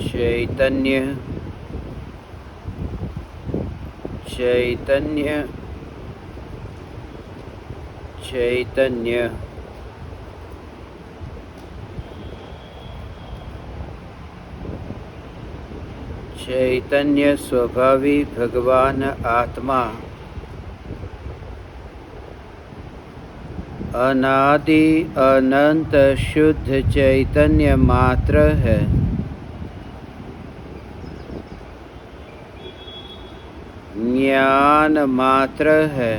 चैतन्य चैतन्य चैतन्य चैतन्य स्वभावी भगवान आत्मा अनादि अनंत शुद्ध चैतन्य मात्र है। ज्ञान मात्र है।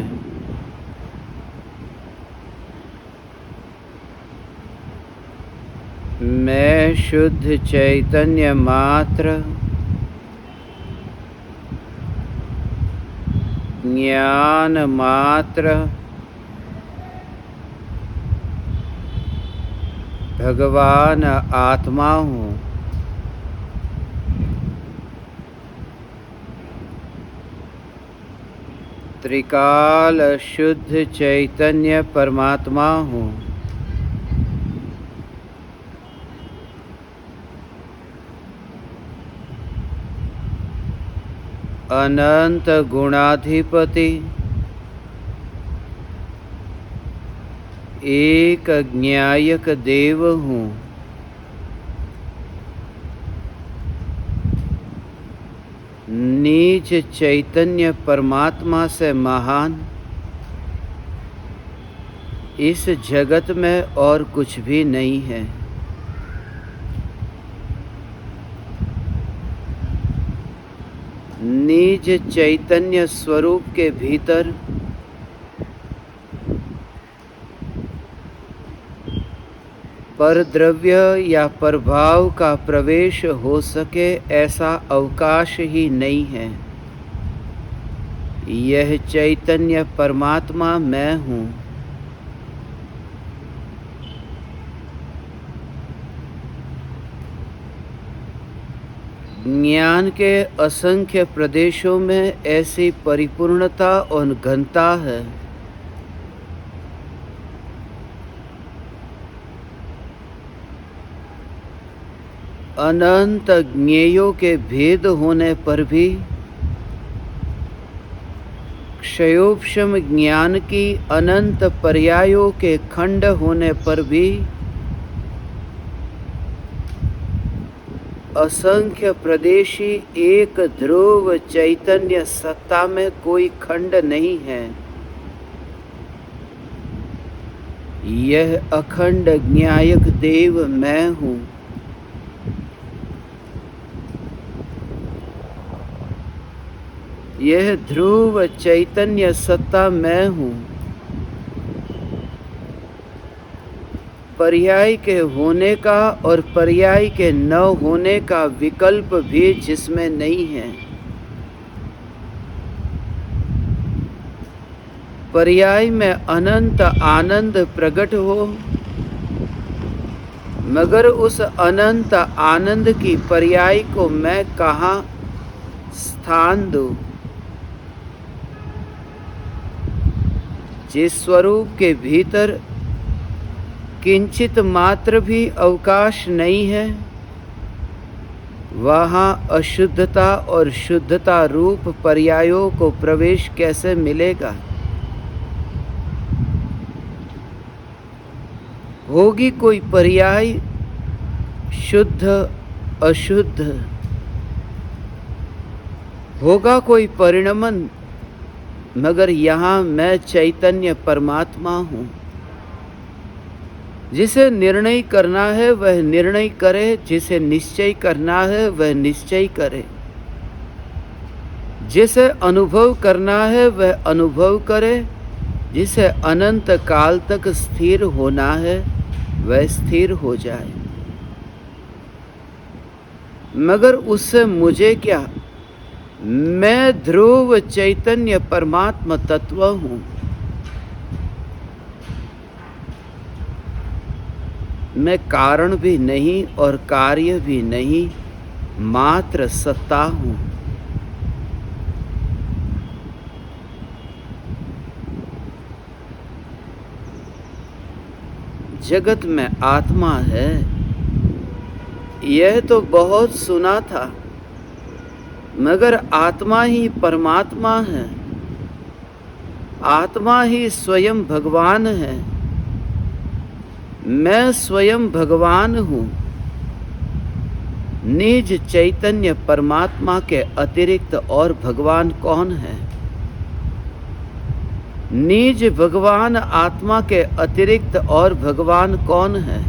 मैं शुद्ध चैतन्य मात्र ज्ञान मात्र भगवान आत्मा हूँ। त्रिकाल शुद्ध चैतन्य परमात्मा हूँ। अनंत गुणाधिपति एक ज्ञायक देव हूँ। नीच चैतन्य परमात्मा से महान इस जगत में और कुछ भी नहीं है। नीच चैतन्य स्वरूप के भीतर परद्रव्य या प्रभाव का प्रवेश हो सके ऐसा अवकाश ही नहीं है। यह चैतन्य परमात्मा मैं हूँ। ज्ञान के असंख्य प्रदेशों में ऐसी परिपूर्णता और घनता है। अनंत ज्ञेयों के भेद होने पर भी क्षयोपशम ज्ञान की अनंत पर्यायों के खंड होने पर भी असंख्य प्रदेशी एक ध्रुव चैतन्य सत्ता में कोई खंड नहीं है। यह अखंड ज्ञायक देव मैं हूँ। यह ध्रुव चैतन्य सत्ता मैं हूँ। पर्याय के होने का और पर्याय के न होने का विकल्प भी जिसमें नहीं है। पर्याय में अनंत आनंद प्रकट हो, मगर उस अनंत आनंद की पर्याय को मैं कहाँ स्थान दूं? जिस स्वरूप के भीतर किंचित मात्र भी अवकाश नहीं है, वहाँ अशुद्धता और शुद्धता रूप पर्यायों को प्रवेश कैसे मिलेगा? होगी कोई पर्याय शुद्ध अशुद्ध, होगा कोई परिणमन, मगर यहाँ मैं चैतन्य परमात्मा हूँ। जिसे निर्णय करना है वह निर्णय करे, जिसे निश्चय करना है वह निश्चय करे, जिसे अनुभव करना है वह अनुभव करे, जिसे अनंत काल तक स्थिर होना है वह स्थिर हो जाए। मगर उससे मुझे क्या? मैं ध्रुव चैतन्य परमात्मा तत्व हूँ। मैं कारण भी नहीं और कार्य भी नहीं, मात्र सत्ता हूँ। जगत में आत्मा है, यह तो बहुत सुना था, मगर आत्मा ही परमात्मा है, आत्मा ही स्वयं भगवान है। मैं स्वयं भगवान हूँ। निज चैतन्य परमात्मा के अतिरिक्त और भगवान कौन है? निज भगवान आत्मा के अतिरिक्त और भगवान कौन है?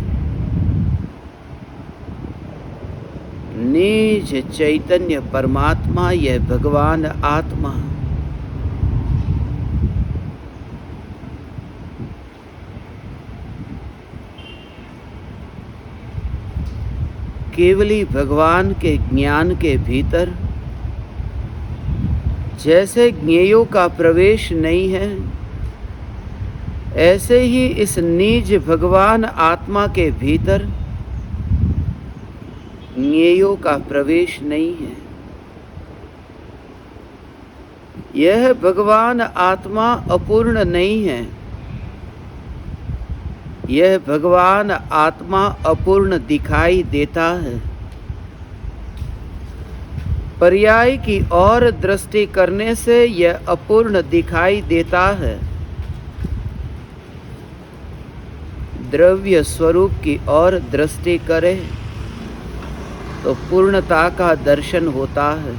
निज चैतन्य परमात्मा, यह भगवान आत्मा। केवली भगवान के ज्ञान के भीतर जैसे ज्ञेयों का प्रवेश नहीं है, ऐसे ही इस निज भगवान आत्मा के भीतर ज्ञेयों का प्रवेश नहीं है। यह भगवान आत्मा अपूर्ण नहीं है। यह भगवान आत्मा अपूर्ण दिखाई देता है। पर्याय की ओर दृष्टि करने से यह अपूर्ण दिखाई देता है। द्रव्य स्वरूप की ओर दृष्टि करें तो पूर्णता का दर्शन होता है,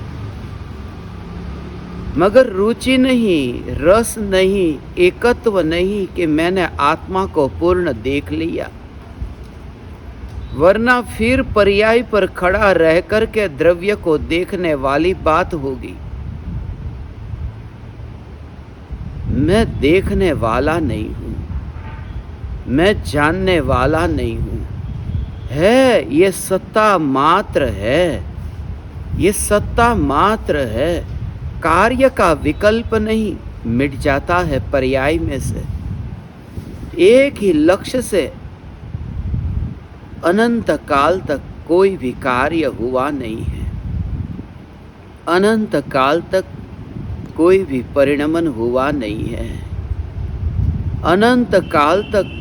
मगर रुचि नहीं, रस नहीं, एकत्व नहीं कि मैंने आत्मा को पूर्ण देख लिया। वरना फिर पर्याय पर खड़ा रह कर के द्रव्य को देखने वाली बात होगी। मैं देखने वाला नहीं हूं, मैं जानने वाला नहीं हूं। है, ये सत्ता मात्र है, ये सत्ता मात्र है। कार्य का विकल्प नहीं, मिट जाता है पर्याय में से। एक ही लक्ष्य से अनंत काल तक कोई भी कार्य हुआ नहीं है। अनंत काल तक कोई भी परिणमन हुआ नहीं है। अनंत काल तक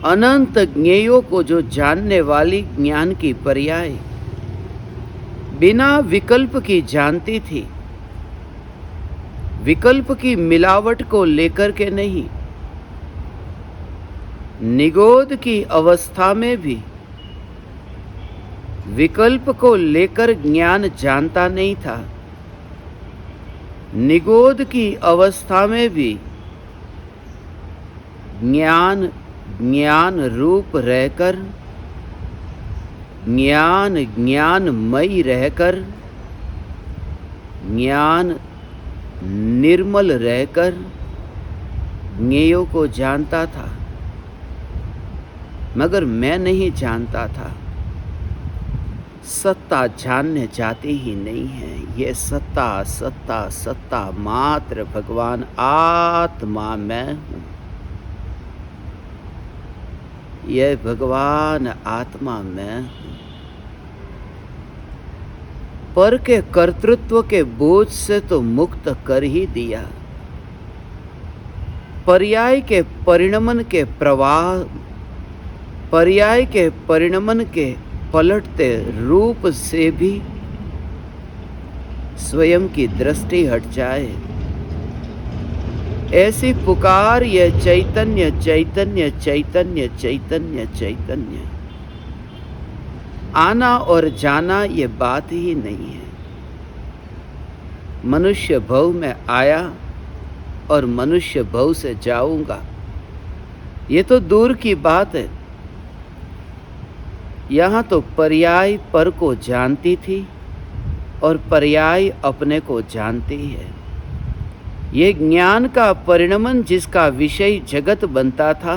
अनंत ज्ञेयों को जो जानने वाली ज्ञान की पर्याय बिना विकल्प की जानती थी, विकल्प की मिलावट को लेकर के नहीं, निगोद की अवस्था में भी विकल्प को लेकर ज्ञान जानता नहीं था। निगोद की अवस्था में भी ज्ञान ज्ञान रूप रहकर, ज्ञान ज्ञानमयी रहकर, ज्ञान निर्मल रहकर ज्ञेयों को जानता था, मगर मैं नहीं जानता था। सत्ता जानने जाती ही नहीं है। ये सत्ता सत्ता सत्ता मात्र भगवान आत्मा मैं हूँ। यह भगवान आत्मा मैं हूँ। पर के कर्तृत्व के बोझ से तो मुक्त कर ही दिया। पर्याय के परिणमन के प्रवाह, पर्याय के परिणमन के पलटते रूप से भी स्वयं की दृष्टि हट जाए, ऐसी पुकार यह चैतन्य चैतन्य चैतन्य चैतन्य चैतन्य। आना और जाना ये बात ही नहीं है। मनुष्य भव में आया और मनुष्य भव से जाऊंगा, ये तो दूर की बात है। यहाँ तो पर्याय पर को जानती थी और पर्याय अपने को जानती है। ये ज्ञान का परिणमन जिसका विषय जगत बनता था,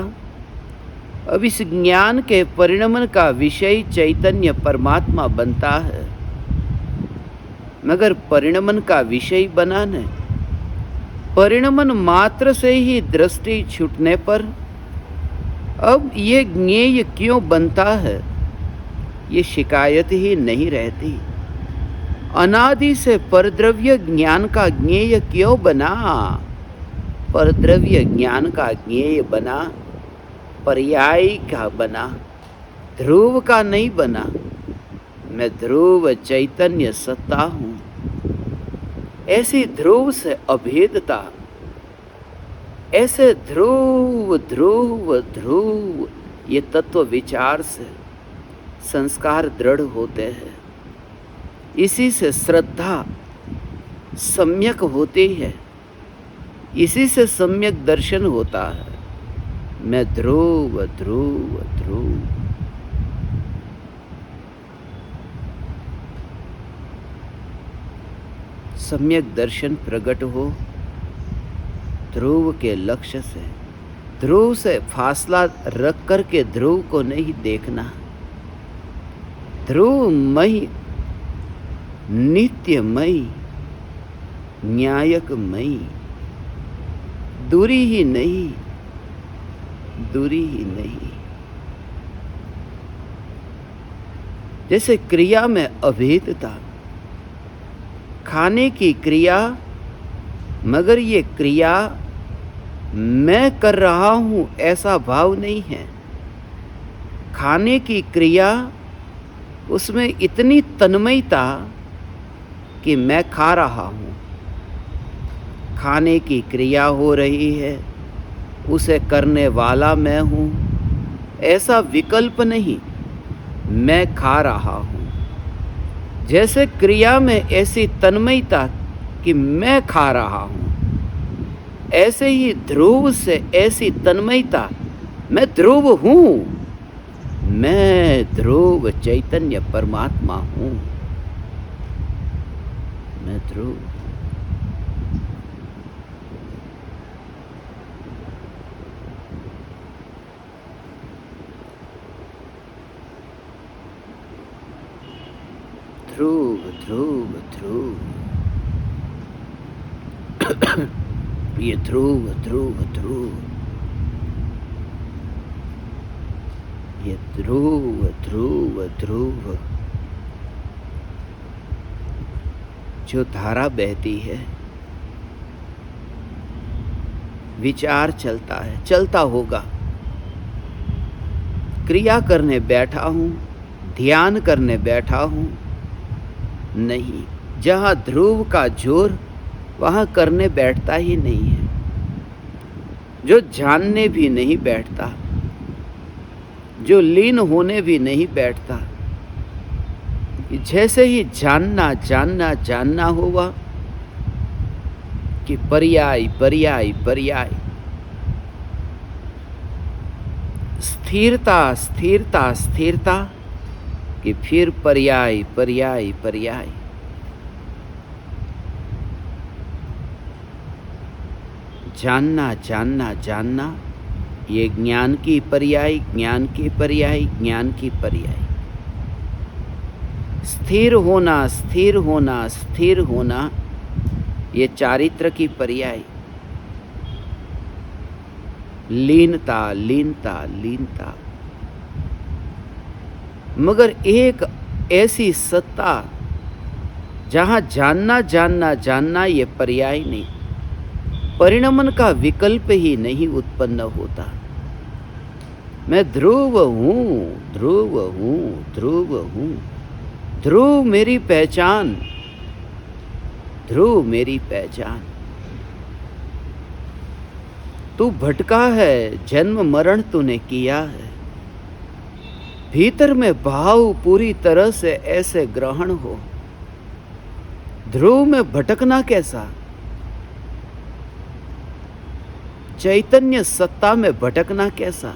अब इस ज्ञान के परिणमन का विषय चैतन्य परमात्मा बनता है। मगर परिणमन का विषय बना नहीं। परिणमन मात्र से ही दृष्टि छूटने पर अब ये ज्ञेय क्यों बनता है, ये शिकायत ही नहीं रहती। अनादि से परद्रव्य ज्ञान का ज्ञेय क्यों बना? परद्रव्य ज्ञान का ज्ञेय बना, पर्याय का बना, ध्रुव का नहीं बना। मैं ध्रुव चैतन्य सत्ता हूँ। ऐसी ध्रुव से अभेदता, ऐसे ध्रुव ध्रुव ध्रुव ये तत्व विचार से संस्कार दृढ़ होते हैं। इसी से श्रद्धा सम्यक होती है, इसी से सम्यक दर्शन होता है। मैं ध्रुव ध्रुव ध्रुव। सम्यक दर्शन प्रकट हो ध्रुव के लक्ष्य से। ध्रुव से फासला रख कर के ध्रुव को नहीं देखना। ध्रुवमयी, नित्यमयी, न्यायकमयी, दूरी ही नहीं, दूरी ही नहीं। जैसे क्रिया में अभेदता, खाने की क्रिया, मगर ये क्रिया मैं कर रहा हूं ऐसा भाव नहीं है। खाने की क्रिया, उसमें इतनी तन्मयता कि मैं खा रहा हूं। खाने की क्रिया हो रही है, उसे करने वाला मैं हूं, ऐसा विकल्प नहीं, मैं खा रहा हूं। जैसे क्रिया में ऐसी तन्मयता कि मैं खा रहा हूं, ऐसे ही ध्रुव से ऐसी तन्मयता, मैं ध्रुव हूं, मैं ध्रुव चैतन्य परमात्मा हूं, मैं ध्रुव। ध्रुव ध्रुव ध्रुव। ये ध्रुव ध्रुव ध्रुव, ये ध्रुव ध्रुव ध्रुव जो धारा बहती है, विचार चलता है, चलता होगा। क्रिया करने बैठा हूं, ध्यान करने बैठा हूं, नहीं। जहां ध्रुव का जोर, वहां करने बैठता ही नहीं है। जो जानने भी नहीं बैठता, जो लीन होने भी नहीं बैठता, जैसे ही जानना जानना जानना हुआ कि पर्याय पर्याय पर्याय, स्थिरता स्थिरता स्थिरता, कि फिर पर्याय पर्याय पर्याय। जानना जानना जानना, ये ज्ञान की पर्याय, ज्ञान की पर्याय, ज्ञान की पर्याय। स्थिर होना स्थिर होना स्थिर होना, ये चारित्र की पर्याय। लीनता लीनता लीनता, मगर एक ऐसी सत्ता जहां जानना जानना जानना ये पर्याय नहीं, परिणमन का विकल्प ही नहीं उत्पन्न होता। मैं ध्रुव हूं, ध्रुव हूं, ध्रुव हूं। ध्रुव मेरी पहचान, ध्रुव मेरी पहचान। तू भटका है, जन्म मरण तूने किया है। भीतर में भाव पूरी तरह से ऐसे ग्रहण हो। ध्रुव में भटकना कैसा? चैतन्य सत्ता में भटकना कैसा?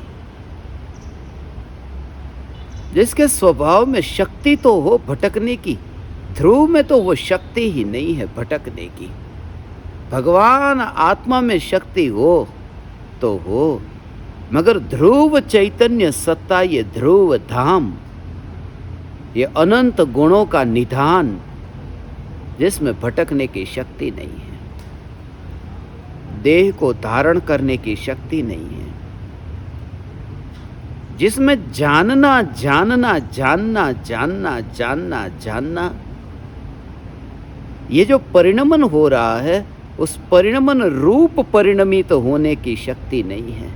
जिसके स्वभाव में शक्ति तो हो भटकने की, ध्रुव में तो वो शक्ति ही नहीं है भटकने की। भगवान आत्मा में शक्ति हो तो हो, मगर ध्रुव चैतन्य सत्ता, ये ध्रुव धाम, ये अनंत गुणों का निधान, जिसमें भटकने की शक्ति नहीं है, देह को धारण करने की शक्ति नहीं है, जिसमें जानना जानना जानना जानना जानना जानना, ये जो परिणमन हो रहा है, उस परिणमन रूप परिणमित होने की शक्ति नहीं है।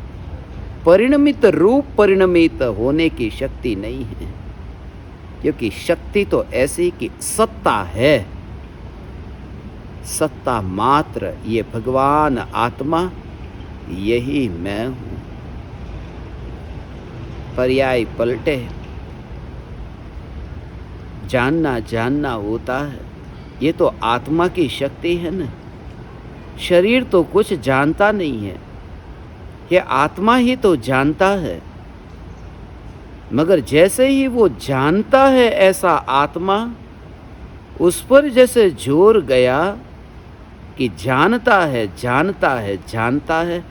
परिणमित रूप परिणमित होने की शक्ति नहीं है। क्योंकि शक्ति तो ऐसी कि सत्ता है, सत्ता मात्र, ये भगवान आत्मा, यही मैं हूं। पर्याय पलटे, जानना जानना होता है। ये तो आत्मा की शक्ति है ना। शरीर तो कुछ जानता नहीं है, ये आत्मा ही तो जानता है। मगर जैसे ही वो जानता है ऐसा आत्मा, उस पर जैसे जोर गया कि जानता है जानता है जानता है,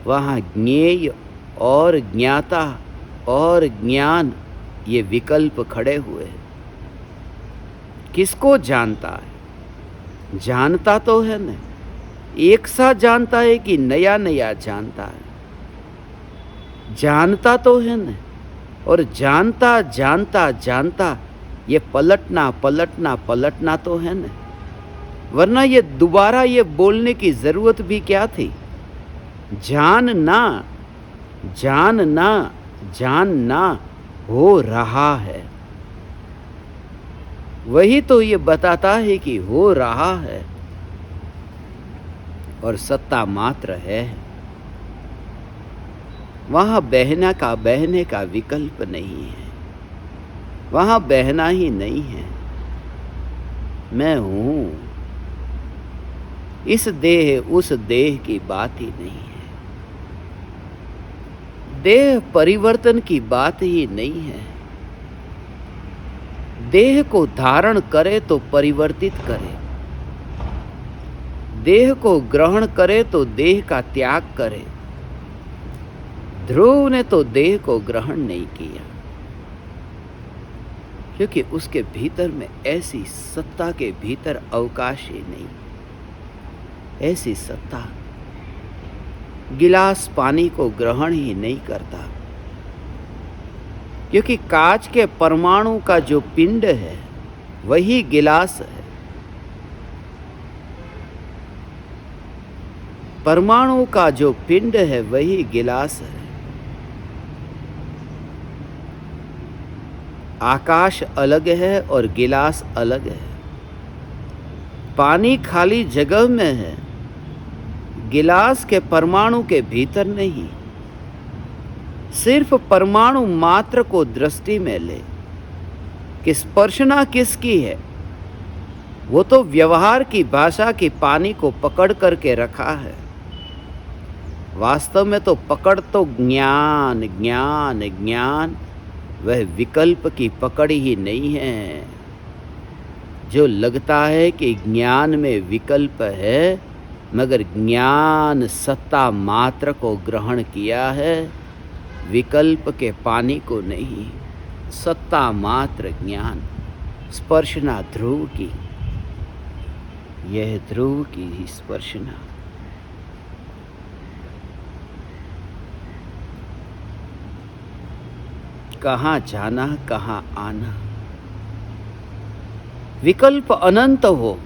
वहाँ ज्ञेय और ज्ञाता और ज्ञान, ये विकल्प खड़े हुए हैं। किसको जानता है? जानता तो है ना, एक साथ जानता है कि नया नया जानता है? जानता तो है ना। और जानता जानता जानता, ये पलटना पलटना पलटना तो है ना। वरना ये दोबारा ये बोलने की जरूरत भी क्या थी? जानना जानना जानना हो रहा है, वही तो ये बताता है कि हो रहा है और सत्ता मात्र है। वहां बहने का विकल्प नहीं है, वहां बहना ही नहीं है। मैं हूं, इस देह उस देह की बात ही नहीं है, देह परिवर्तन की बात ही नहीं है। देह को धारण करे तो परिवर्तित करे, देह को ग्रहण करे तो देह का त्याग करे। ध्रुव ने तो देह को ग्रहण नहीं किया, क्योंकि उसके भीतर में ऐसी सत्ता के भीतर अवकाश ही नहीं। ऐसी सत्ता गिलास पानी को ग्रहण ही नहीं करता, क्योंकि कांच के परमाणु का जो पिंड है वही गिलास है। परमाणु का जो पिंड है वही गिलास है। आकाश अलग है और गिलास अलग है। पानी खाली जगह में है, गिलास के परमाणु के भीतर नहीं। सिर्फ परमाणु मात्र को दृष्टि में ले कि स्पर्शना किसकी है, वो तो व्यवहार की भाषा की पानी को पकड़ करके रखा है। वास्तव में तो पकड़ तो ज्ञान ज्ञान ज्ञान, वह विकल्प की पकड़ ही नहीं है। जो लगता है कि ज्ञान में विकल्प है, मगर ज्ञान सत्ता मात्र को ग्रहण किया है, विकल्प के पानी को नहीं। सत्ता मात्र ज्ञान, स्पर्शना ध्रुव की, यह ध्रुव की ही स्पर्शना। कहाँ जाना कहाँ आना, विकल्प अनंत हो,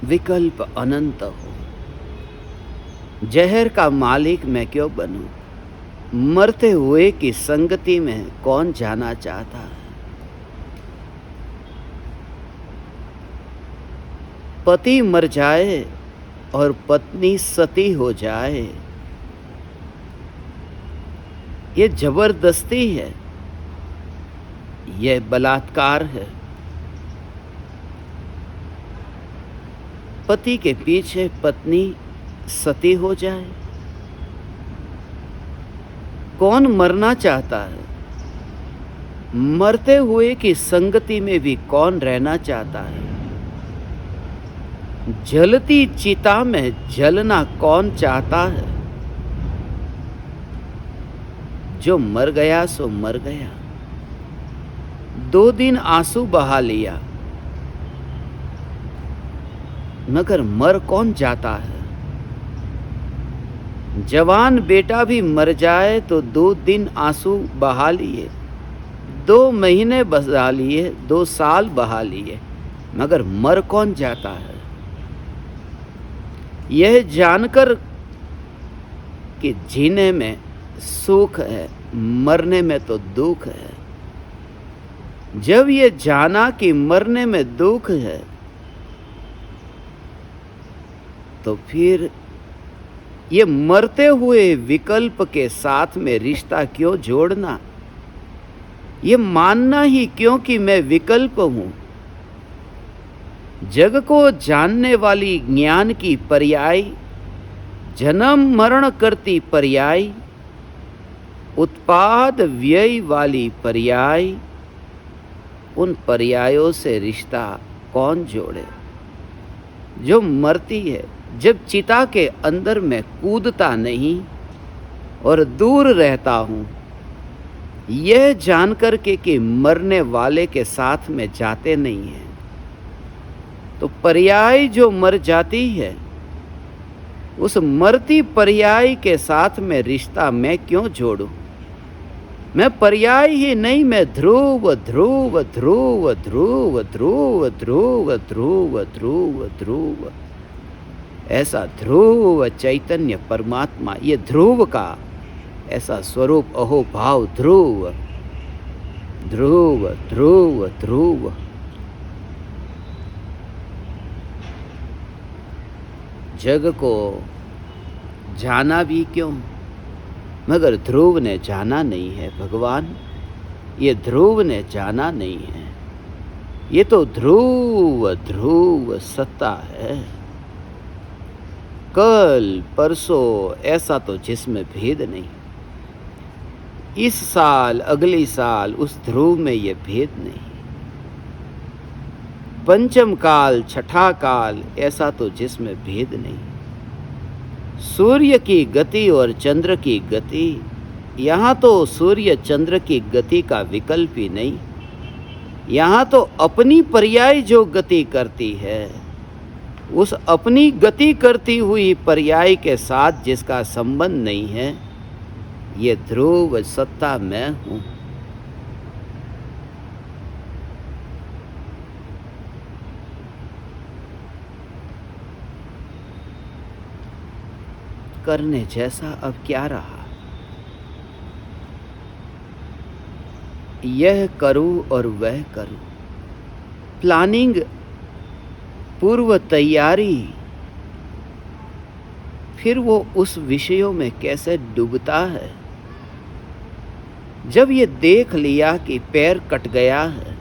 विकल्प अनंत हो। जहर का मालिक मैं क्यों बनूं? मरते हुए की संगति में कौन जाना चाहता है? पति मर जाए और पत्नी सती हो जाए, ये जबरदस्ती है, यह बलात्कार है। पति के पीछे पत्नी सती हो जाए, कौन मरना चाहता है? मरते हुए की संगति में भी कौन रहना चाहता है? जलती चिता में जलना कौन चाहता है? जो मर गया सो मर गया, 2 दिन आंसू बहा लिया, मगर मर कौन जाता है? जवान बेटा भी मर जाए तो 2 दिन आंसू बहा लिए, 2 महीने बहा लिए, 2 साल बहा लिए, मगर मर कौन जाता है? यह जानकर कि जीने में सुख है, मरने में तो दुख है। जब ये जाना कि मरने में दुख है, तो फिर ये मरते हुए विकल्प के साथ में रिश्ता क्यों जोड़ना? ये मानना ही क्यों कि मैं विकल्प हूं? जग को जानने वाली ज्ञान की पर्याय, जन्म मरण करती पर्याय, उत्पाद व्यय वाली पर्याय, उन पर्यायों से रिश्ता कौन जोड़े? जो मरती है, जब चिता के अंदर मैं कूदता नहीं और दूर रहता हूं, यह जानकर के कि मरने वाले के साथ में जाते नहीं हैं, तो पर्याय जो मर जाती है, उस मरती पर्याय के साथ में रिश्ता मैं क्यों जोड़ूं? मैं पर्याय ही नहीं, मैं ध्रुव ध्रुव ध्रुव ध्रुव ध्रुव ध्रुव ध्रुव ध्रुव ध्रुव, ऐसा ध्रुव चैतन्य परमात्मा, ये ध्रुव का ऐसा स्वरूप, अहो भाव ध्रुव ध्रुव ध्रुव ध्रुव। जग को जाना भी क्यों, मगर ध्रुव ने जाना नहीं है भगवान। ये ध्रुव ने जाना नहीं है, ये तो ध्रुव ध्रुव सत्ता है। कल परसों ऐसा तो जिसमें भेद नहीं, इस साल अगली साल उस ध्रुव में ये भेद नहीं। पंचम काल छठा काल ऐसा तो जिसमें भेद नहीं। सूर्य की गति और चंद्र की गति, यहाँ तो सूर्य चंद्र की गति का विकल्प ही नहीं, यहाँ तो अपनी पर्याय जो गति करती है, उस अपनी गति करती हुई पर्याय के साथ जिसका संबंध नहीं है, ये ध्रुव सत्ता मैं हूँ। करने जैसा अब क्या रहा? यह करूं और वह करूं, प्लानिंग, पूर्व तैयारी, फिर वो उस विषयों में कैसे डूबता है? जब ये देख लिया कि पैर कट गया है,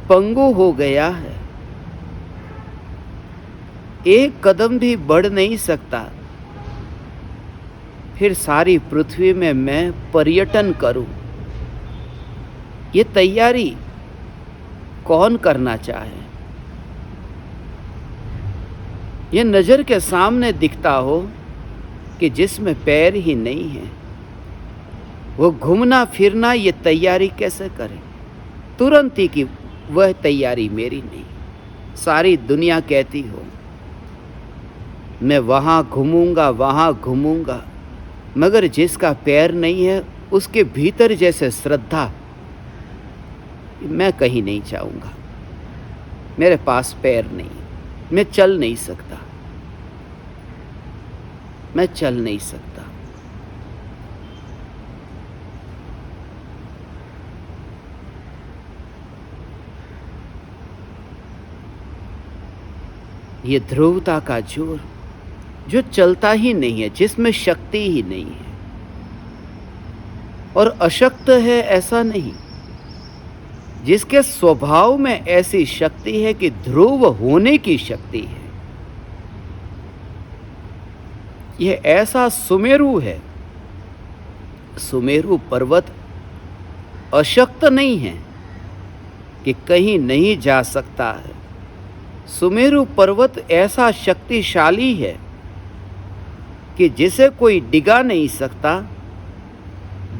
पंगु हो गया है, एक कदम भी बढ़ नहीं सकता, फिर सारी पृथ्वी में मैं पर्यटन करूं, ये तैयारी कौन करना चाहे? ये नज़र के सामने दिखता हो कि जिसमें पैर ही नहीं है, वो घूमना फिरना ये तैयारी कैसे करे? तुरंत ही कि वह तैयारी मेरी नहीं। सारी दुनिया कहती हो मैं वहाँ घूमूंगा, मगर जिसका पैर नहीं है उसके भीतर जैसे श्रद्धा, मैं कहीं नहीं जाऊंगा, मेरे पास पैर नहीं, मैं चल नहीं सकता, मैं चल नहीं सकता। ये ध्रुवता का जोर जो चलता ही नहीं है, जिसमें शक्ति ही नहीं है, और अशक्त है ऐसा नहीं, जिसके स्वभाव में ऐसी शक्ति है कि ध्रुव होने की शक्ति है। यह ऐसा सुमेरु है, सुमेरु पर्वत अशक्त नहीं है कि कहीं नहीं जा सकता है। सुमेरु पर्वत ऐसा शक्तिशाली है कि जिसे कोई डिगा नहीं सकता,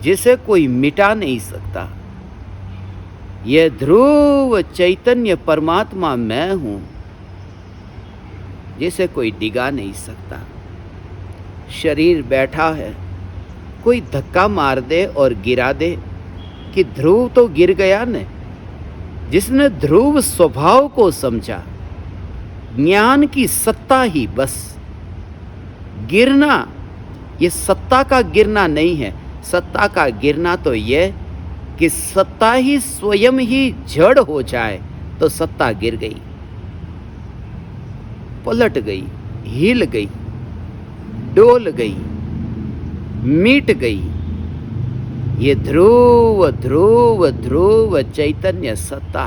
जिसे कोई मिटा नहीं सकता। यह ध्रुव चैतन्य परमात्मा मैं हूँ, जिसे कोई डिगा नहीं सकता। शरीर बैठा है, कोई धक्का मार दे और गिरा दे कि ध्रुव तो गिर गया न। जिसने ध्रुव स्वभाव को समझा, ज्ञान की सत्ता ही बस, गिरना, ये सत्ता का गिरना नहीं है। सत्ता का गिरना तो ये कि सत्ता ही स्वयं ही जड़ हो जाए तो सत्ता गिर गई, पलट गई, हिल गई, डोल गई, मिट गई। ये ध्रुव ध्रुव ध्रुव चैतन्य सत्ता,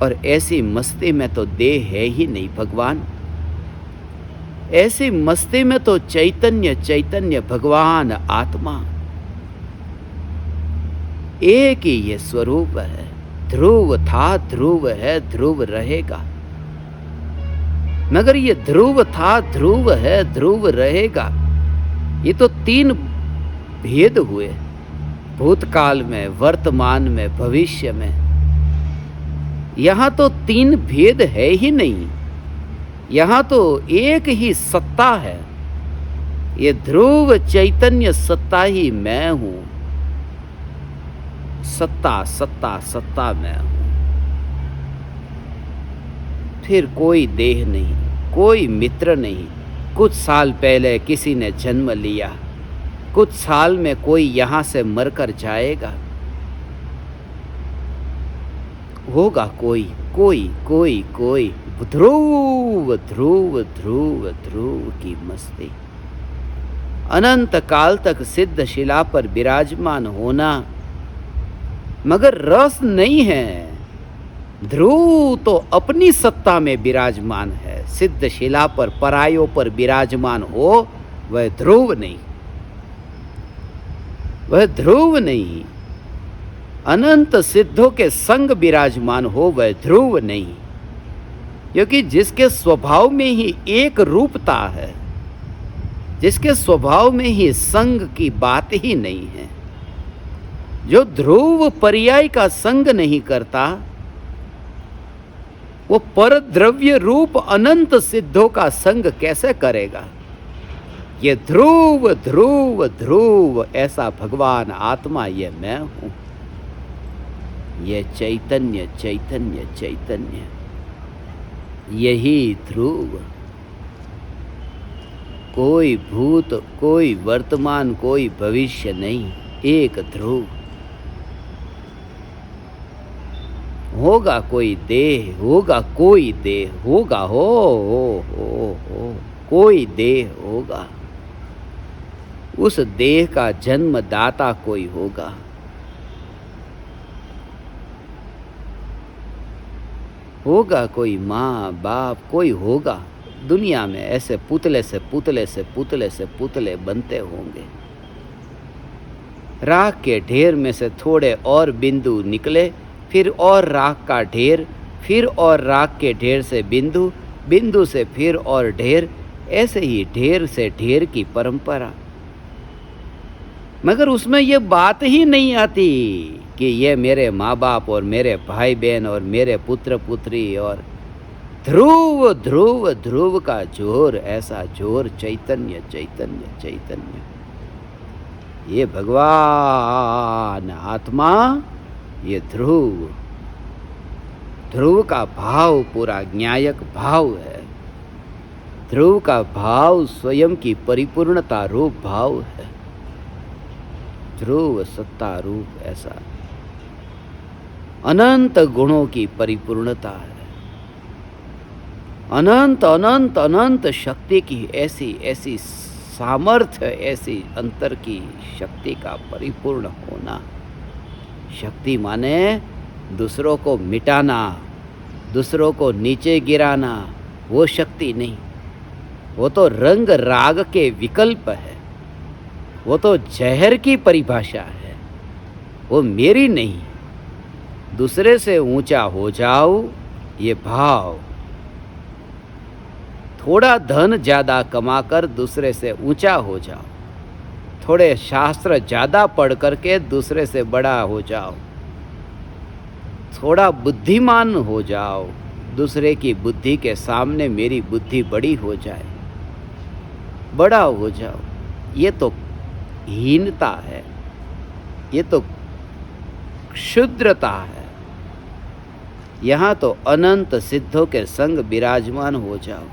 और ऐसी मस्ती में तो देह है ही नहीं भगवान। ऐसी मस्ती में तो चैतन्य चैतन्य भगवान आत्मा एक ही ये स्वरूप है। ध्रुव था, ध्रुव है, ध्रुव रहेगा। मगर ये ध्रुव था, ध्रुव है, ध्रुव रहेगा, ये तो तीन भेद हुए, भूतकाल में, वर्तमान में, भविष्य में। यहां तो तीन भेद है ही नहीं, यहां तो एक ही सत्ता है। ये ध्रुव चैतन्य सत्ता ही मैं हूं। सत्ता सत्ता सत्ता मैं हूं। फिर कोई देह नहीं, कोई मित्र नहीं। कुछ साल पहले किसी ने जन्म लिया, कुछ साल में कोई यहां से मरकर जाएगा। होगा कोई कोई कोई कोई। ध्रुव ध्रुव ध्रुव ध्रुव की मस्ती। अनंत काल तक सिद्ध शिला पर विराजमान होना, मगर रस नहीं है। ध्रुव तो अपनी सत्ता में विराजमान है। सिद्ध शिला पर परायों पर विराजमान हो, वह ध्रुव नहीं, वह ध्रुव नहीं। अनंत सिद्धों के संग विराजमान हो, वह ध्रुव नहीं। क्योंकि जिसके स्वभाव में ही एक रूपता है, जिसके स्वभाव में ही संग की बात ही नहीं है, जो ध्रुव पर्याय का संग नहीं करता, वो परद्रव्य रूप अनंत सिद्धों का संग कैसे करेगा। ये ध्रुव ध्रुव ध्रुव ऐसा भगवान आत्मा, ये मैं हूं। ये चैतन्य चैतन्य चैतन्य, यही ध्रुव। कोई भूत, कोई वर्तमान, कोई भविष्य नहीं, एक ध्रुव। होगा कोई देह, होगा कोई देह, होगा हो कोई देह होगा। उस देह का जन्मदाता कोई होगा। होगा कोई माँ बाप, कोई होगा। दुनिया में ऐसे पुतले से पुतले से पुतले से पुतले बनते होंगे। राख के ढेर में से थोड़े और बिंदु निकले, फिर और राख का ढेर, फिर और राख के ढेर से बिंदु, बिंदु से फिर और ढेर, ऐसे ही ढेर से ढेर की परंपरा। मगर उसमें ये बात ही नहीं आती कि ये मेरे माँ बाप और मेरे भाई बहन और मेरे पुत्र पुत्री, और ध्रुव ध्रुव ध्रुव का जोर, ऐसा जोर चैतन्य चैतन्य चैतन्य। ये भगवान आत्मा, ये ध्रुव, ध्रुव का भाव पूरा न्यायक भाव है। ध्रुव का भाव स्वयं की परिपूर्णता रूप भाव है। ध्रुव सत्ता रूप ऐसा अनंत गुणों की परिपूर्णता है। अनंत अनंत अनंत शक्ति की ऐसी ऐसी सामर्थ्य, ऐसी अंतर की शक्ति का परिपूर्ण होना। शक्ति माने दूसरों को मिटाना, दूसरों को नीचे गिराना, वो शक्ति नहीं। वो तो रंग राग के विकल्प है, वो तो जहर की परिभाषा है, वो मेरी नहीं। दूसरे से ऊंचा हो जाओ, ये भाव। थोड़ा धन ज़्यादा कमाकर दूसरे से ऊंचा हो जाओ, थोड़े शास्त्र ज़्यादा पढ़ करके दूसरे से बड़ा हो जाओ, थोड़ा बुद्धिमान हो जाओ, दूसरे की बुद्धि के सामने मेरी बुद्धि बड़ी हो जाए, बड़ा हो जाओ। ये तो हीनता है, ये तो क्षुद्रता है। यहाँ तो अनंत सिद्धों के संग विराजमान हो जाओ।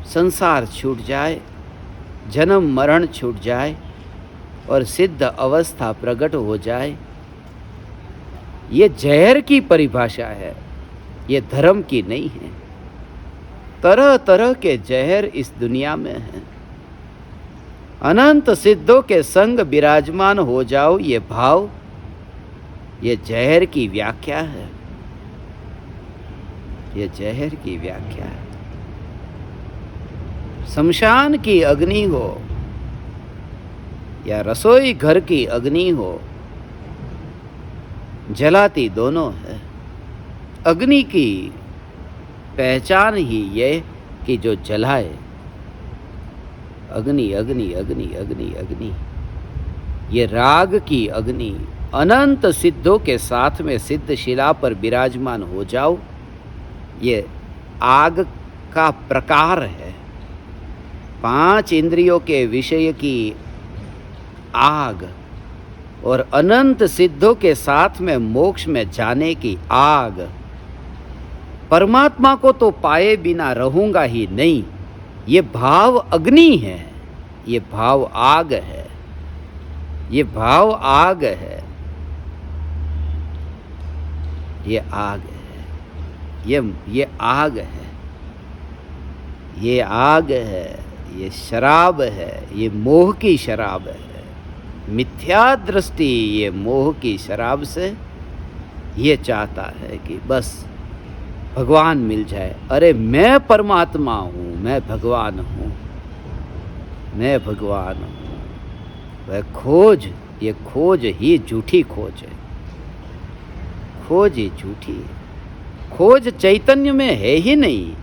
संसार छूट जाए, जन्म मरण छूट जाए और सिद्ध अवस्था प्रकट हो जाए। ये जहर की परिभाषा है, ये धर्म की नहीं है। तरह तरह के जहर इस दुनिया में हैं। अनंत सिद्धों के संग विराजमान हो जाओ, ये भाव, ये जहर की व्याख्या है। ये जहर की व्याख्या है। शमशान की अग्नि हो या रसोई घर की अग्नि हो, जलाती दोनों है। अग्नि की पहचान ही ये कि जो जलाए। अग्नि अग्नि अग्नि अग्नि अग्नि, ये राग की अग्नि। अनंत सिद्धों के साथ में सिद्ध शिला पर विराजमान हो जाओ, ये आग का प्रकार है। 5 इंद्रियों के विषय की आग और अनंत सिद्धों के साथ में मोक्ष में जाने की आग। परमात्मा को तो पाए बिना रहूंगा ही नहीं, ये भाव अग्नि है, ये भाव आग है, ये भाव आग है, ये आग है, ये आग है, ये आग है, ये शराब है, ये मोह की शराब है। मिथ्या दृष्टि ये मोह की शराब से ये चाहता है कि बस भगवान मिल जाए। अरे मैं परमात्मा हूँ, मैं भगवान हूँ, मैं भगवान हूँ। वह खोज, ये खोज ही झूठी खोज है। खोज ही झूठी है। खोज चैतन्य में है ही नहीं।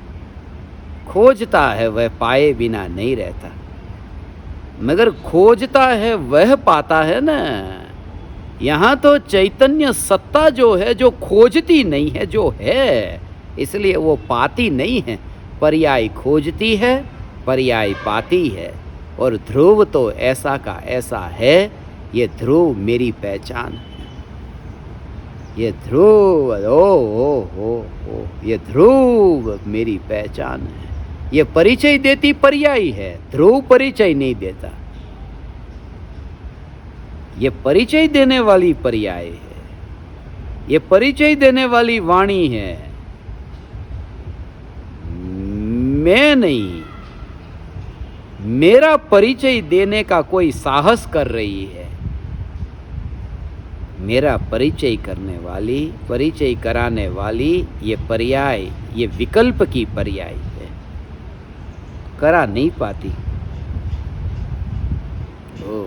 खोजता है वह पाए बिना नहीं रहता, मगर खोजता है वह पाता है ना। यहाँ तो चैतन्य सत्ता जो है, जो खोजती नहीं है, जो है, इसलिए वो पाती नहीं है। पर्याय खोजती है, पर्याय पाती है। और ध्रुव तो ऐसा का ऐसा है। ये ध्रुव मेरी पहचान है। ये ध्रुव ओ, ये ध्रुव मेरी पहचान है। ये परिचय देती पर्याय है, ध्रुव परिचय नहीं देता। ये परिचय देने वाली पर्याय है, ये परिचय देने वाली वाणी है। मैं नहीं, मेरा परिचय देने का कोई साहस कर रही है। मेरा परिचय करने वाली, परिचय कराने वाली ये पर्याय, ये विकल्प की पर्याय है, करा नहीं पाती। ओ,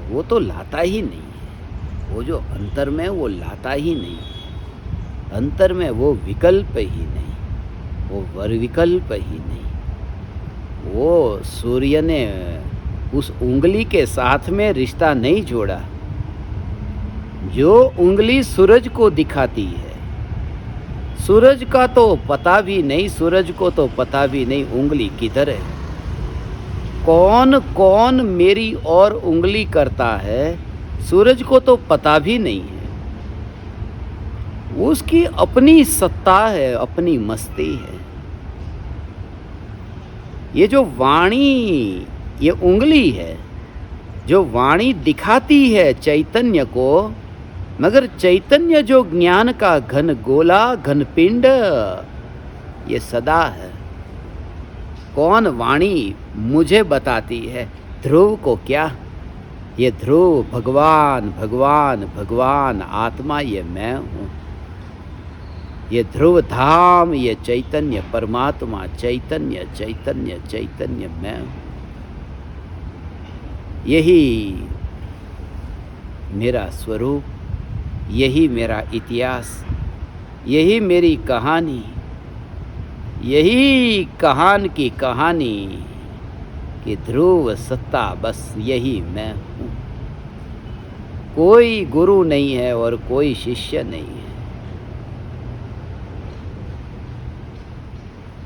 वो तो लाता ही नहीं है। वो जो अंतर में, वो लाता ही नहीं है। अंतर में वो विकल्प ही नहीं, वो वर विकल्प ही नहीं। वो सूर्य ने उस उंगली के साथ में रिश्ता नहीं जोड़ा जो उंगली सूरज को दिखाती है। सूरज का तो पता भी नहीं, सूरज को तो पता भी नहीं उंगली किधर है। कौन कौन मेरी और उंगली करता है, सूरज को तो पता भी नहीं है। उसकी अपनी सत्ता है, अपनी मस्ती है। ये जो वाणी, ये उंगली है जो वाणी दिखाती है चैतन्य को, मगर चैतन्य जो ज्ञान का घन गोला, घन पिंड, ये सदा है। कौन वाणी मुझे बताती है, ध्रुव को क्या? ये ध्रुव भगवान भगवान भगवान आत्मा, ये मैं हूँ। ये ध्रुव धाम, ये चैतन्य परमात्मा, चैतन्य चैतन्य चैतन्य मैं हूँ। यही मेरा स्वरूप, यही मेरा इतिहास, यही मेरी कहानी, यही कहान की कहानी कि ध्रुव सत्ता, बस यही मैं हूँ। कोई गुरु नहीं है और कोई शिष्य नहीं है।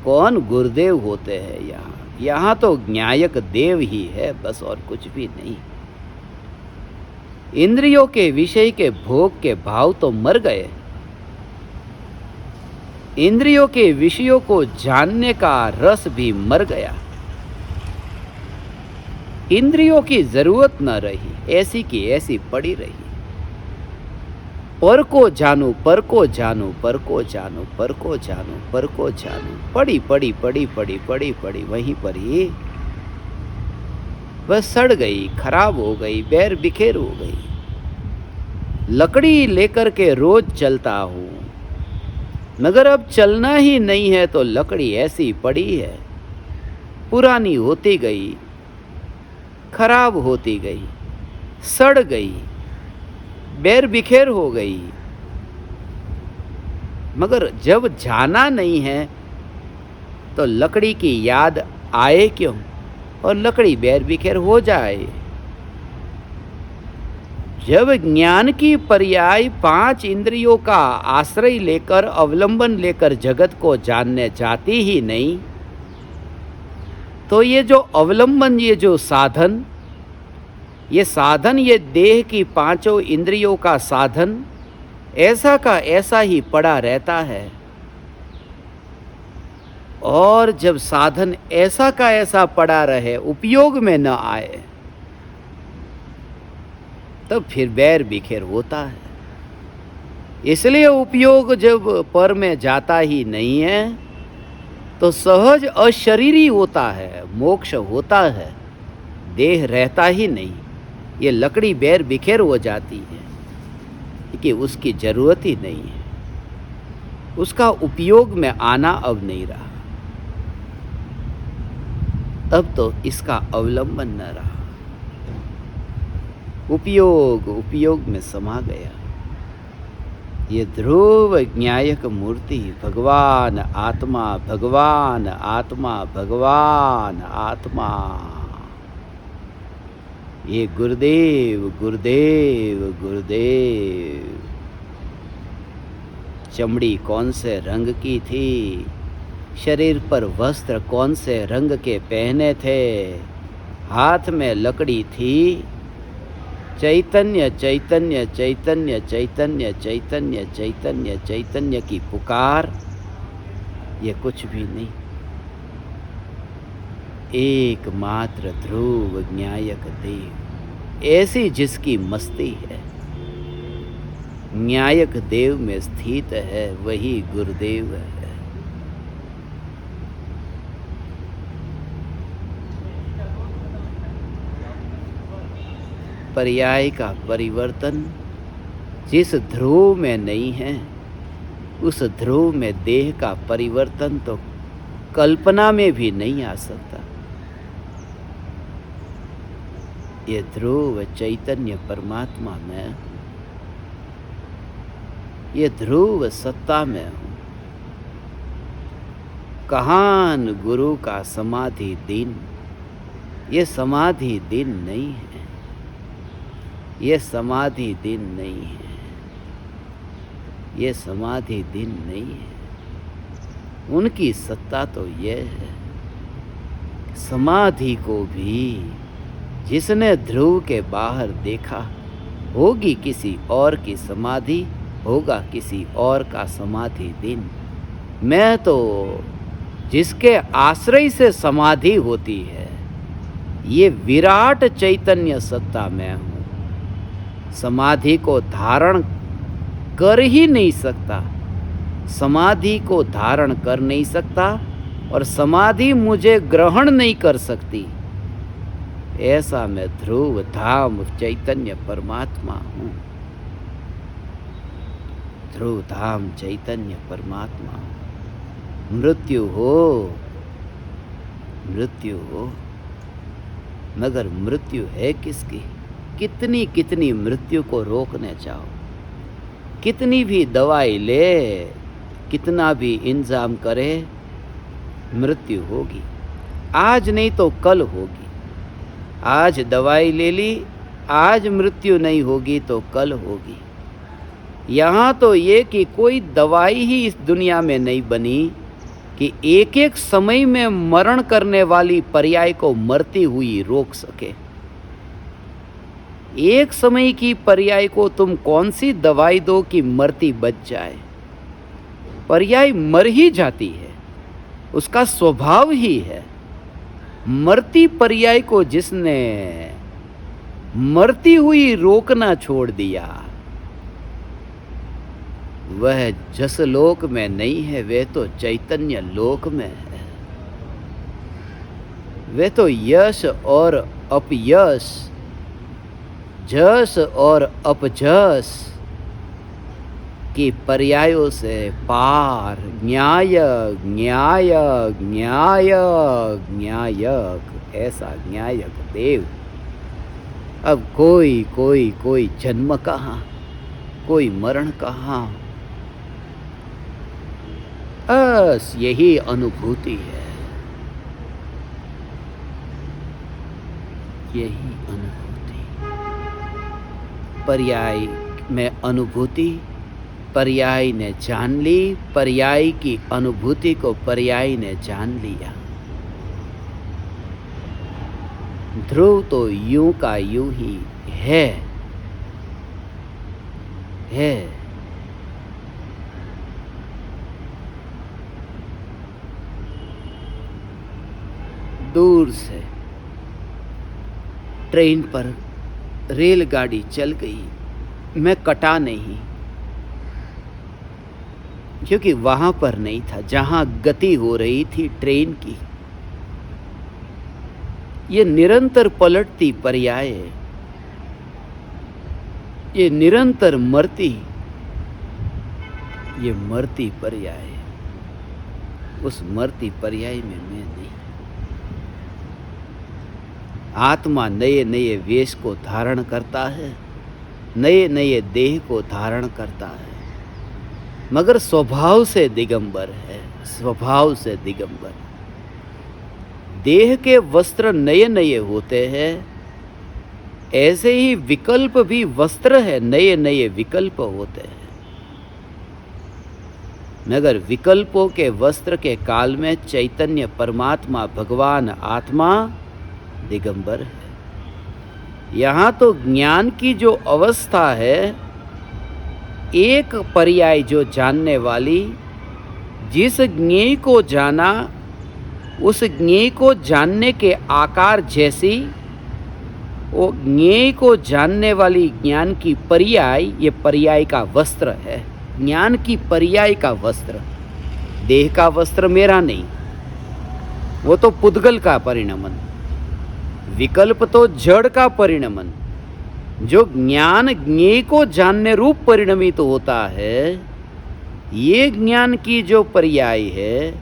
कौन गुरुदेव होते हैं यहाँ? यहाँ तो न्यायक देव ही है, बस, और कुछ भी नहीं। इंद्रियों के विषय के भोग के भाव तो मर गए। इंद्रियों के विषयों को जानने का रस भी मर गया। इंद्रियों की जरूरत न रही, ऐसी की ऐसी पड़ी रही। पर को जानू, पर को जानू, पर को जानू, पर को जानू, पर को जानू, पड़ी पड़ी पड़ी पड़ी पड़ी पड़ी वहीं पर ही बस सड़ गई, खराब हो गई, बैर बिखेर हो गई। लकड़ी लेकर के रोज चलता हूं, मगर अब चलना ही नहीं है तो लकड़ी ऐसी पड़ी है, पुरानी होती गई, खराब होती गई, सड़ गई, बैर बिखेर हो गई। मगर जब जाना नहीं है तो लकड़ी की याद आए क्यों और लकड़ी बैर बिखेर हो जाए। जब ज्ञान की पर्याय 5 इंद्रियों का आश्रय लेकर, अवलंबन लेकर जगत को जानने जाती ही नहीं, तो ये जो अवलंबन, ये जो साधन, ये देह की 5 इंद्रियों का साधन ऐसा का ऐसा ही पड़ा रहता है। और जब साधन ऐसा का ऐसा पड़ा रहे, उपयोग में न आए, तब फिर बैर बिखेर होता है। इसलिए उपयोग जब पर में जाता ही नहीं है तो सहज अशरीरी होता है, मोक्ष होता है, देह रहता ही नहीं। ये लकड़ी बैर बिखेर हो जाती है कि उसकी जरूरत ही नहीं है, उसका उपयोग में आना अब नहीं रहा, तब तो इसका अवलंबन न रहा, उपयोग में समा गया। ये ध्रुव ज्ञायक मूर्ति भगवान आत्मा, भगवान आत्मा, भगवान आत्मा। ये गुरुदेव गुरुदेव गुरुदेव। चमड़ी कौन से रंग की थी, शरीर पर वस्त्र कौन से रंग के पहने थे, हाथ में लकड़ी थी, चैतन्य चैतन्य चैतन्य चैतन्य चैतन्य चैतन्य चैतन्य की पुकार, ये कुछ भी नहीं। एकमात्र ध्रुव ज्ञायक देव, ऐसी जिसकी मस्ती है, ज्ञायक देव में स्थित है, वही गुरुदेव है। पर्याय का परिवर्तन जिस ध्रुव में नहीं है, उस ध्रुव में देह का परिवर्तन तो कल्पना में भी नहीं आ सकता। ये ध्रुव चैतन्य परमात्मा में हूं, ये ध्रुव सत्ता में हूं। कहान गुरु का समाधि दिन, ये समाधि दिन नहीं है, ये समाधि दिन नहीं है, ये समाधि दिन नहीं है। उनकी सत्ता तो ये है। समाधि को भी जिसने ध्रुव के बाहर देखा, होगी किसी और की समाधि, होगा किसी और का समाधि दिन। मैं तो जिसके आश्रय से समाधि होती है, ये विराट चैतन्य सत्ता में हूँ। समाधि को धारण कर ही नहीं सकता, समाधि को धारण कर नहीं सकता और समाधि मुझे ग्रहण नहीं कर सकती, ऐसा मैं ध्रुव धाम चैतन्य परमात्मा हूँ। ध्रुव धाम चैतन्य परमात्मा हूँ। मृत्यु हो, मगर मृत्यु है किसकी? कितनी कितनी मृत्यु को रोकने चाहो, कितनी भी दवाई ले, कितना भी इंतजाम करे, मृत्यु होगी। आज नहीं तो कल होगी। आज दवाई ले ली, आज मृत्यु नहीं होगी तो कल होगी। यहाँ तो ये कि कोई दवाई ही इस दुनिया में नहीं बनी कि एक एक समय में मरण करने वाली पर्याय को मरती हुई रोक सके। एक समय की पर्याय को तुम कौन सी दवाई दो कि मरती बच जाए? पर्याय मर ही जाती है, उसका स्वभाव ही है। मरती पर्याय को जिसने मरती हुई रोकना छोड़ दिया, वह जस लोक में नहीं है, वे तो चैतन्य लोक में है। वे तो यश और अपयश, जस और अपजस की पर्यायों से पार, न्यायक न्यायक न्यायक न्यायक, ऐसा न्यायक देव। अब कोई जन्म कहाँ, कोई मरण कहाँ, बस यही अनुभूति है, यही अनुभूति। पर्याय में अनुभूति, पर्याय ने जान ली, पर्याय की अनुभूति को पर्याय ने जान लिया। ध्रुव तो यूं का यूं ही है। दूर से ट्रेन पर रेलगाड़ी चल गई, मैं कटा नहीं, क्योंकि वहां पर नहीं था जहां गति हो रही थी ट्रेन की। ये निरंतर पलटती पर्याय, ये निरंतर मरती, ये मरती पर्याय, उस मरती पर्याय में मैं नहीं। आत्मा नए नए वेश को धारण करता है, नए नए देह को धारण करता है, मगर स्वभाव से दिगंबर है, स्वभाव से दिगंबर। देह के वस्त्र नए नए होते हैं, ऐसे ही विकल्प भी वस्त्र है, नए नए विकल्प होते हैं, मगर विकल्पों के वस्त्र के काल में चैतन्य परमात्मा भगवान आत्मा दिगंबर है। यहाँ तो ज्ञान की जो अवस्था है, एक पर्याय जो जानने वाली, जिस ज्ञेय को जाना, उस ज्ञेय को जानने के आकार जैसी, वो ज्ञेय को जानने वाली ज्ञान की पर्याय, ये पर्याय का वस्त्र है, ज्ञान की पर्याय का वस्त्र। देह का वस्त्र मेरा नहीं, वो तो पुद्गल का परिणमन, विकल्प तो जड़ का परिणमन। जो ज्ञान ज्ञेय को जानने रूप परिणमित होता है, ये ज्ञान की जो पर्याय है,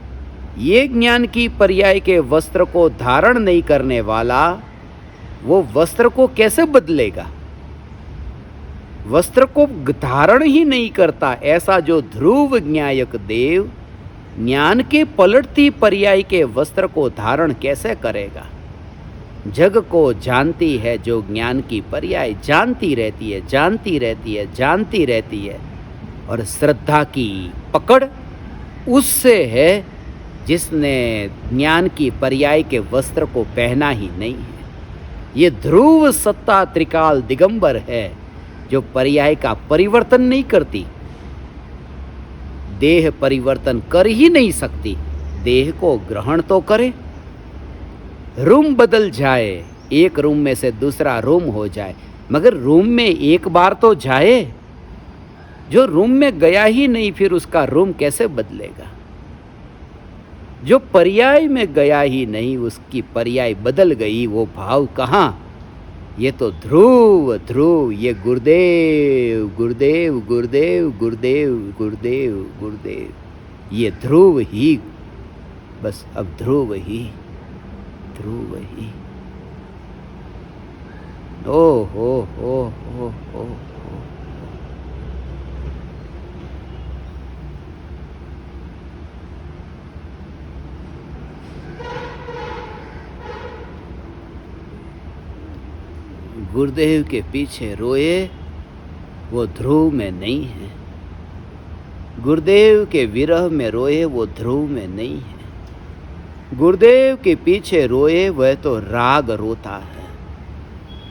ये ज्ञान की पर्याय के वस्त्र को धारण नहीं करने वाला, वो वस्त्र को कैसे बदलेगा? वस्त्र को धारण ही नहीं करता ऐसा जो ध्रुव ज्ञायक देव, ज्ञान के पलटती पर्याय के वस्त्र को धारण कैसे करेगा? जग को जानती है जो ज्ञान की पर्याय, जानती रहती है, जानती रहती है, जानती रहती है, और श्रद्धा की पकड़ उससे है जिसने ज्ञान की पर्याय के वस्त्र को पहना ही नहीं है। ये ध्रुव सत्ता त्रिकाल दिगंबर है जो पर्याय का परिवर्तन नहीं करती। देह परिवर्तन कर ही नहीं सकती, देह को ग्रहण तो करे। रूम बदल जाए, एक रूम में से दूसरा रूम हो जाए, मगर रूम में एक बार तो जाए। जो रूम में गया ही नहीं, फिर उसका रूम कैसे बदलेगा? जो पर्याय में गया ही नहीं, उसकी पर्याय बदल गई, वो भाव कहाँ? ये तो ध्रुव ध्रुव, ये गुरुदेव गुरुदेव गुरुदेव गुरुदेव गुरुदेव गुरुदेव, ये ध्रुव ही, बस अब ध्रुव ही, ध्रुव ही। ओ हो। गुरुदेव के पीछे रोए, वो ध्रुव में नहीं है। गुरुदेव के विरह में रोए, वो ध्रुव में नहीं है। गुरुदेव के पीछे रोए, वह तो राग रोता है,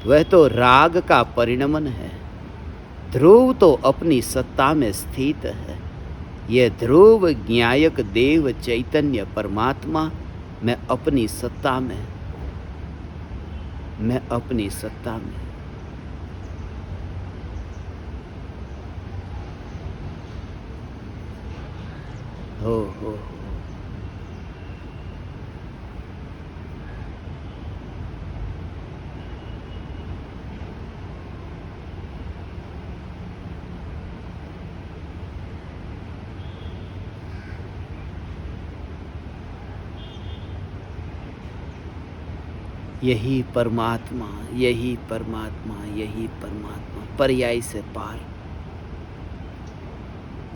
वह तो राग का परिणमन है। ध्रुव तो अपनी सत्ता में स्थित है। ये ध्रुव ज्ञायक देव चैतन्य परमात्मा, मैं अपनी सत्ता में, मैं अपनी सत्ता में। हो। यही परमात्मा, यही परमात्मा, यही परमात्मा, पर्याय से पार।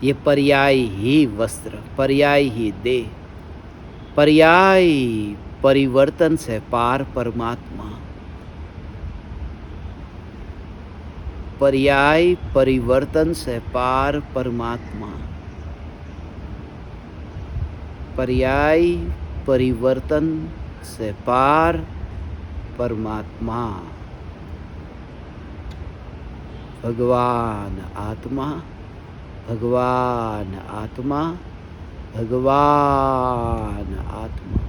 ये पर्याय ही वस्त्र, पर्याय ही देह, पर्याय परिवर्तन से पार परमात्मा, पर्याय परिवर्तन से पार परमात्मा, पर्याय परिवर्तन से पार परमात्मा, भगवान आत्मा, भगवान आत्मा, भगवान आत्मा।